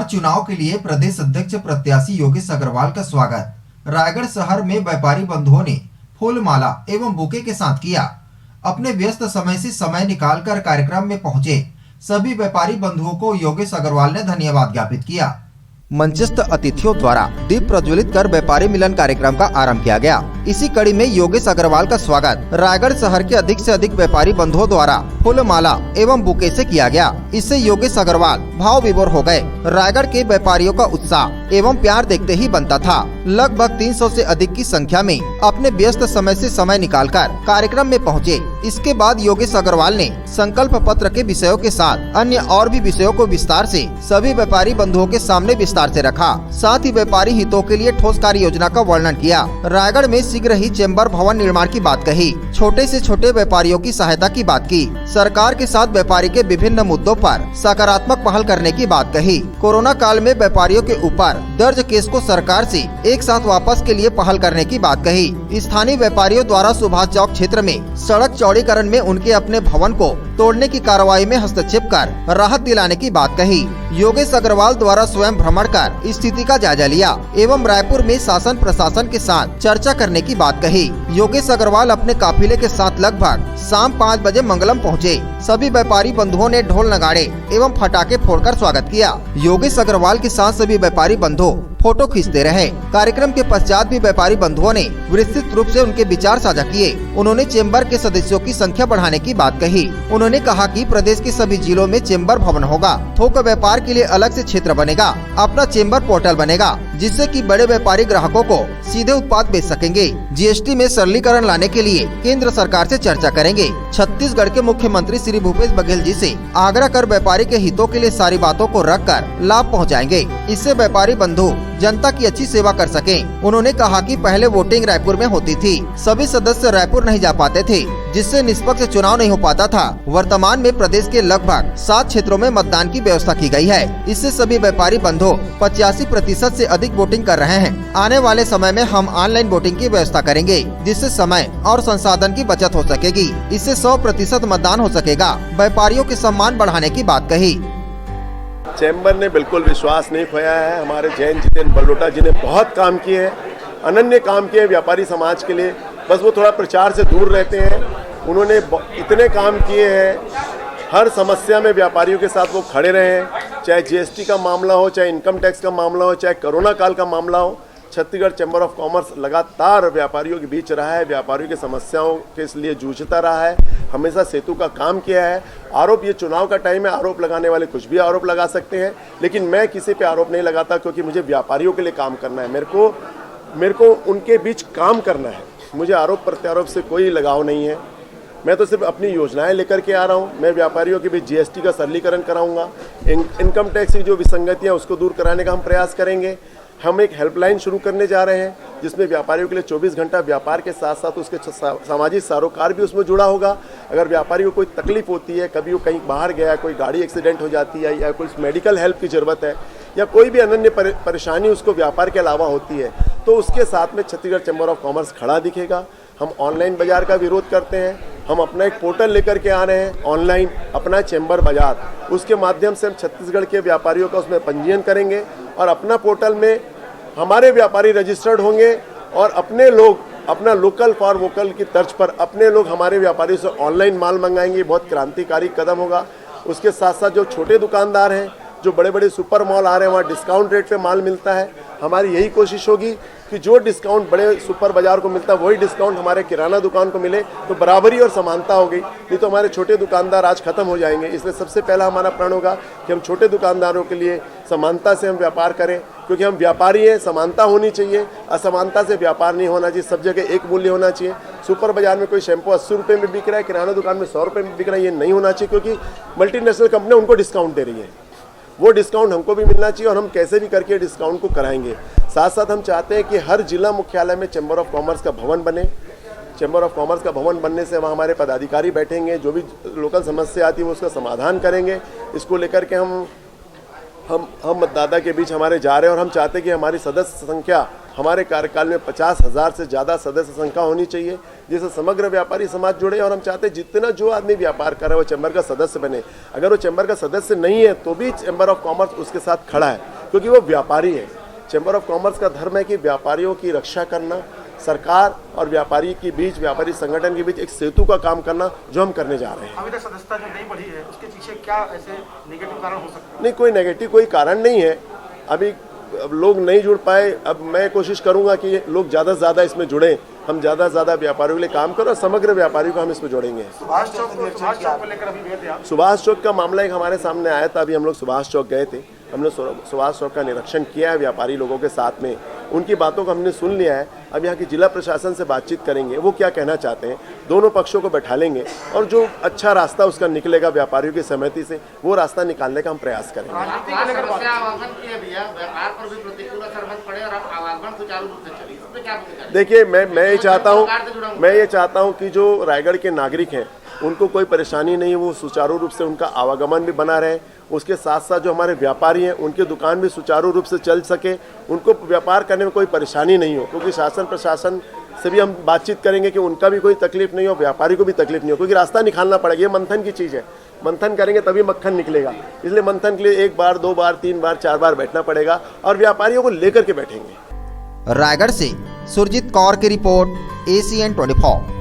शहर चुनाव के लिए प्रदेश अध्यक्ष प्रत्याशी योगेश अग्रवाल का स्वागत रायगढ़ शहर में व्यापारी बंधुओं ने फूल माला एवं बुके के साथ किया। अपने व्यस्त समय से समय निकालकर कार्यक्रम में पहुंचे सभी व्यापारी बंधुओं को योगेश अग्रवाल ने धन्यवाद ज्ञापित किया। मंचस्थ अतिथियों द्वारा दीप प्रज्वलित कर व्यापारी मिलन कार्यक्रम का आरंभ किया गया। इसी कड़ी में योगेश अग्रवाल का स्वागत रायगढ़ शहर के अधिक से अधिक व्यापारी बंधुओं द्वारा फूल माला एवं बुके से किया गया। इससे योगेश अग्रवाल भाव विभोर हो गए। रायगढ़ के व्यापारियों का उत्साह एवं प्यार देखते ही बनता था। लगभग 300 से अधिक की संख्या में अपने व्यस्त समय से समय निकालकर कार्यक्रम में पहुंचे। इसके बाद योगेश अग्रवाल ने संकल्प पत्र के विषयों के साथ अन्य और भी विषयों को विस्तार से सभी व्यापारी बंधुओं के सामने विस्तार से रखा। साथ ही व्यापारी हितों के लिए ठोस कार्य योजना का वर्णन किया। रायगढ़ में शीघ्र ही चेंबर भवन निर्माण की बात कही। छोटे से छोटे व्यापारियों की सहायता की बात की। सरकार के साथ व्यापारी के विभिन्न मुद्दों पर सकारात्मक पहल करने की बात कही। कोरोना काल में व्यापारियों के ऊपर दर्ज केस को सरकार से एक साथ वापस के लिए पहल करने की बात कही। स्थानीय व्यापारियों द्वारा सुभाष चौक क्षेत्र में सड़क चौड़ीकरण में उनके अपने भवन को तोड़ने की कार्रवाई में हस्तक्षेप कर राहत दिलाने की बात कही। योगेश अग्रवाल द्वारा स्वयं भ्रमण कर स्थिति का जायजा लिया एवं रायपुर में शासन प्रशासन के साथ चर्चा करने की बात कही। योगेश अग्रवाल अपने काफिले के साथ लगभग शाम 5 बजे मंगलम पहुँचे। सभी व्यापारी बंधुओं ने ढोल नगाड़े एवं पटाखे फोड़कर स्वागत किया। योगेश अग्रवाल के साथ सभी व्यापारी बंधु फोटो खींचते रहे। कार्यक्रम के पश्चात भी व्यापारी बंधुओं ने विस्तृत रूप से उनके विचार साझा किए। उन्होंने चेंबर के सदस्यों की संख्या बढ़ाने की बात कही। उन्होंने कहा कि प्रदेश के सभी जिलों में चेंबर भवन होगा। थोक व्यापार के लिए अलग से क्षेत्र बनेगा। अपना चेंबर पोर्टल बनेगा जिससे कि बड़े व्यापारी ग्राहकों को सीधे उत्पाद बेच सकेंगे। जीएसटी में सरलीकरण लाने के लिए केंद्र सरकार से चर्चा करेंगे। छत्तीसगढ़ के मुख्यमंत्री श्री भूपेश बघेल जी से आग्रह कर व्यापारी के हितों के लिए सारी बातों को रखकर लाभ पहुंचाएंगे। इससे व्यापारी बंधु जनता की अच्छी सेवा कर सकें। उन्होंने कहा कि पहले वोटिंग रायपुर में होती थी। सभी सदस्य रायपुर नहीं जा पाते थे जिससे निष्पक्ष चुनाव नहीं हो पाता था। वर्तमान में प्रदेश के लगभग 7 क्षेत्रों में मतदान की व्यवस्था की गई है। इससे सभी व्यापारी बंधु 85% से अधिक वोटिंग कर रहे हैं। आने वाले समय में हम ऑनलाइन वोटिंग की व्यवस्था करेंगे जिससे समय और संसाधन की बचत हो सकेगी। इससे 100% मतदान हो सकेगा। व्यापारियों के सम्मान बढ़ाने की बात कही। चैम्बर ने बिल्कुल विश्वास नहीं खोया है। हमारे जैन जितेन बलोटा जी ने बहुत काम किए हैं, अनन्य काम किए व्यापारी समाज के लिए। बस वो थोड़ा प्रचार से दूर रहते हैं। उन्होंने इतने काम किए हैं, हर समस्या में व्यापारियों के साथ वो खड़े रहे हैं। चाहे जीएसटी का मामला हो, चाहे इनकम टैक्स का मामला हो, चाहे कोरोना काल का मामला हो। छत्तीसगढ़ चैम्बर ऑफ कॉमर्स लगातार व्यापारियों के बीच रहा है, व्यापारियों की समस्याओं के लिए जूझता रहा है, हमेशा सेतु का काम किया है। आरोप, ये चुनाव का टाइम है, आरोप लगाने वाले कुछ भी आरोप लगा सकते हैं, लेकिन मैं किसी पे आरोप नहीं लगाता क्योंकि मुझे व्यापारियों के लिए काम करना है। मेरे को उनके बीच काम करना है। मुझे आरोप प्रत्यारोप से कोई लगाव नहीं है। मैं तो सिर्फ अपनी योजनाएं लेकर के आ रहा हूं। मैं व्यापारियों के बीच जीएसटी का सरलीकरण कराऊंगा। इनकम टैक्स की जो विसंगतियां उसको दूर कराने का हम प्रयास करेंगे। हम एक हेल्पलाइन शुरू करने जा रहे हैं जिसमें व्यापारियों के लिए 24 घंटा व्यापार के साथ साथ उसके सामाजिक सरोकार भी उसमें जुड़ा होगा। अगर व्यापारी को कोई तकलीफ होती है, कभी वो कहीं बाहर गया, कोई गाड़ी एक्सीडेंट हो जाती है या कोई मेडिकल हेल्प की ज़रूरत है या कोई भी अनन्य परेशानी उसको व्यापार के अलावा होती है, तो उसके साथ में छत्तीसगढ़ चैम्बर ऑफ कॉमर्स खड़ा दिखेगा। हम ऑनलाइन बाजार का विरोध करते हैं। हम अपना एक पोर्टल लेकर के आ रहे हैं ऑनलाइन, अपना चैम्बर बाजार। उसके माध्यम से हम छत्तीसगढ़ के व्यापारियों का उसमें पंजीयन करेंगे और अपना पोर्टल में हमारे व्यापारी रजिस्टर्ड होंगे और अपने लोग अपना लोकल फॉर वोकल की तर्ज पर अपने लोग हमारे व्यापारियों से ऑनलाइन माल मंगाएंगे। बहुत क्रांतिकारी कदम होगा। उसके साथ साथ जो छोटे दुकानदार हैं, जो बड़े बड़े सुपर मॉल आ रहे हैं, वहाँ डिस्काउंट रेट पे माल मिलता है। हमारी यही कोशिश होगी कि जो डिस्काउंट बड़े सुपर बाजार को मिलता है वही डिस्काउंट हमारे किराना दुकान को मिले, तो बराबरी और समानता हो गई। नहीं तो हमारे छोटे दुकानदार आज खत्म हो जाएंगे। इसलिए सबसे पहला हमारा प्रण होगा कि हम छोटे दुकानदारों के लिए समानता से हम व्यापार करें, क्योंकि हम व्यापारी हैं। समानता होनी चाहिए, असमानता से व्यापार नहीं होना चाहिए। सब जगह एक मूल्य होना चाहिए। सुपर बाजार में कोई शैम्पू 80 रुपये में बिक रहा है, किराना दुकान में 100 रुपये में बिक रहा है, ये नहीं होना चाहिए, क्योंकि मल्टीनेशनल कंपनी उनको डिस्काउंट दे रही है। वो डिस्काउंट हमको भी मिलना चाहिए और हम कैसे भी करके डिस्काउंट को कराएंगे। साथ साथ हम चाहते हैं कि हर जिला मुख्यालय में चैम्बर ऑफ कॉमर्स का भवन बने। चैम्बर ऑफ कॉमर्स का भवन बनने से वहाँ हमारे पदाधिकारी बैठेंगे, जो भी लोकल समस्या आती है वो उसका समाधान करेंगे। इसको लेकर के हम मतदाता के बीच हमारे जा रहे हैं और हम चाहते हैं कि हमारी सदस्य संख्या हमारे कार्यकाल में 50,000 से ज़्यादा सदस्य संख्या होनी चाहिए, जिससे समग्र व्यापारी समाज जुड़े। और हम चाहते हैं जितना जो आदमी व्यापार कर रहा है वो चैम्बर का सदस्य बने। अगर वो चैम्बर का सदस्य नहीं है तो भी चैम्बर ऑफ कॉमर्स उसके साथ खड़ा है। क्योंकि वो व्यापारी है। चैम्बर ऑफ कॉमर्स का धर्म है कि व्यापारियों की रक्षा करना, सरकार और व्यापारी के बीच, व्यापारी संगठन के बीच एक सेतु का काम करना, जो हम करने जा रहे हैं। अभी तक सदस्यता जो नहीं बढ़ी है उसके पीछे क्या ऐसे नेगेटिव कारण हो सकते हैं? नहीं, कोई नेगेटिव कोई कारण नहीं है। अभी लोग नहीं जुड़ पाए। अब मैं कोशिश करूंगा कि लोग ज़्यादा से ज़्यादा इसमें जुड़ें, हम ज़्यादा से ज़्यादा व्यापारियों के लिए काम करें और समग्र व्यापारियों को हम इसमें जोड़ेंगे। सुभाष चौक को लेकर अभी गए थे आप? सुभाष चौक का मामला एक हमारे सामने आया था। अभी हम लोग सुभाष चौक गए थे, हमने सुभाष चौक का निरीक्षण किया है व्यापारी लोगों के साथ में, उनकी बातों को हमने सुन लिया है। अब यहाँ की जिला प्रशासन से बातचीत करेंगे, वो क्या कहना चाहते हैं, दोनों पक्षों को बैठा लेंगे और जो अच्छा रास्ता उसका निकलेगा व्यापारियों की सहमति से, वो रास्ता निकालने का हम प्रयास करेंगे। देखिए, मैं ये चाहता हूँ कि जो रायगढ़ के नागरिक हैं उनको कोई परेशानी नहीं, वो सुचारू रूप से उनका आवागमन भी बना रहे। उसके साथ साथ जो हमारे व्यापारी हैं उनकी दुकान भी सुचारू रूप से चल सके, उनको व्यापार करने में कोई परेशानी नहीं हो। क्योंकि शासन प्रशासन से भी हम बातचीत करेंगे कि उनका भी कोई तकलीफ नहीं हो, व्यापारी को भी तकलीफ नहीं हो, क्योंकि रास्ता निकालना पड़ेगा। ये मंथन की चीज़ है, मंथन करेंगे तभी मक्खन निकलेगा। इसलिए मंथन के लिए 1 बार 2 बार 3 बार 4 बार बैठना पड़ेगा और व्यापारियों को लेकर के बैठेंगे। रायगढ़ से सुरजीत कौर की रिपोर्ट, ACN 24।